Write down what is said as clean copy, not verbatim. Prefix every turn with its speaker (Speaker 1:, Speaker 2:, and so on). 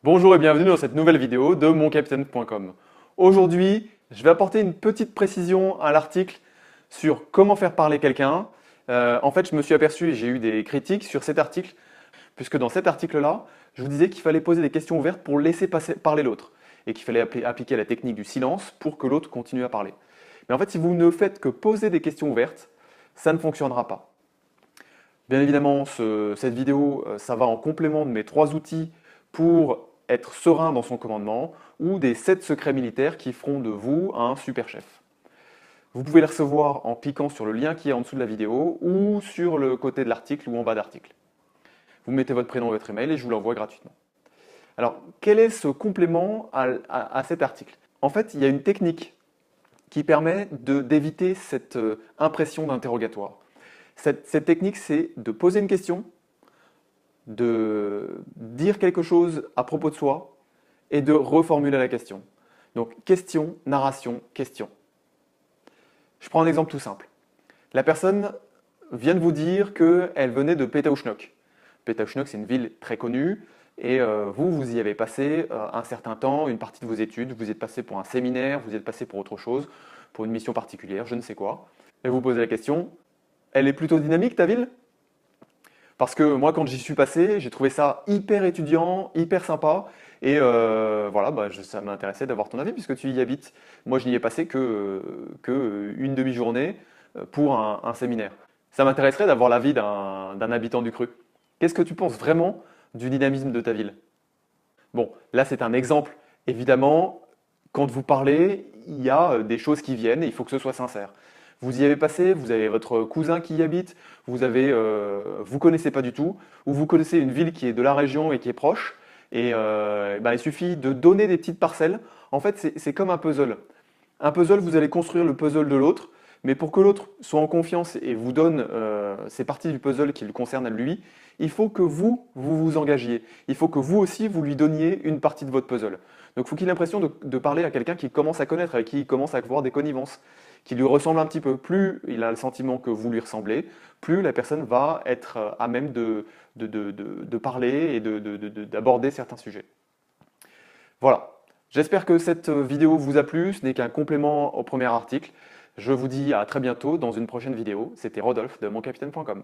Speaker 1: Bonjour et bienvenue dans cette nouvelle vidéo de moncapitaine.com. Aujourd'hui, je vais apporter une petite précision à l'article sur comment faire parler quelqu'un. En fait, je me suis aperçu et j'ai eu des critiques sur cet article, puisque dans cet article-là, je vous disais qu'il fallait poser des questions ouvertes pour laisser parler l'autre, et qu'il fallait appliquer la technique du silence pour que l'autre continue à parler. Mais en fait, si vous ne faites que poser des questions ouvertes, ça ne fonctionnera pas. Bien évidemment, cette vidéo, ça va en complément de mes 3 outils pour être serein dans son commandement ou des 7 secrets militaires qui feront de vous un super chef. Vous pouvez les recevoir en cliquant sur le lien qui est en dessous de la vidéo ou sur le côté de l'article ou en bas d'article. Vous mettez votre prénom et votre email et je vous l'envoie gratuitement. Alors, quel est ce complément à cet article? En fait, il y a une technique qui permet d'éviter cette impression d'interrogatoire. Cette technique, c'est de poser une question, de dire quelque chose à propos de soi et de reformuler la question. Donc, question, narration, question. Je prends un exemple tout simple. La personne vient de vous dire qu'elle venait de Pétaouchnok. Pétaouchnok, c'est une ville très connue et vous y avez passé un certain temps, une partie de vos études, vous y êtes passé pour un séminaire, vous y êtes passé pour autre chose, pour une mission particulière, je ne sais quoi. Et vous posez la question, elle est plutôt dynamique ta ville? Parce que moi, quand j'y suis passé, j'ai trouvé ça hyper étudiant, hyper sympa. Et voilà, ça m'intéressait d'avoir ton avis puisque tu y habites. Moi, je n'y ai passé que une demi-journée pour un séminaire. Ça m'intéresserait d'avoir l'avis d'un habitant du cru. Qu'est-ce que tu penses vraiment du dynamisme de ta ville? Bon, là, c'est un exemple. Évidemment, quand vous parlez, il y a des choses qui viennent et il faut que ce soit sincère. Vous y avez passé, vous avez votre cousin qui y habite, vous connaissez pas du tout, ou vous connaissez une ville qui est de la région et qui est proche, et il suffit de donner des petites parcelles. En fait, c'est comme un puzzle. Un puzzle, vous allez construire le puzzle de l'autre, mais pour que l'autre soit en confiance et vous donne ces parties du puzzle qui le concernent à lui, il faut que vous vous engagiez. Il faut que vous aussi, vous lui donniez une partie de votre puzzle. Donc, il faut qu'il ait l'impression de parler à quelqu'un qu'il commence à connaître, avec qui il commence à avoir des connivences, qui lui ressemble un petit peu. Plus il a le sentiment que vous lui ressemblez, plus la personne va être à même de parler et d'aborder certains sujets. Voilà. J'espère que cette vidéo vous a plu. Ce n'est qu'un complément au premier article. Je vous dis à très bientôt dans une prochaine vidéo. C'était Rodolphe de moncapitaine.com.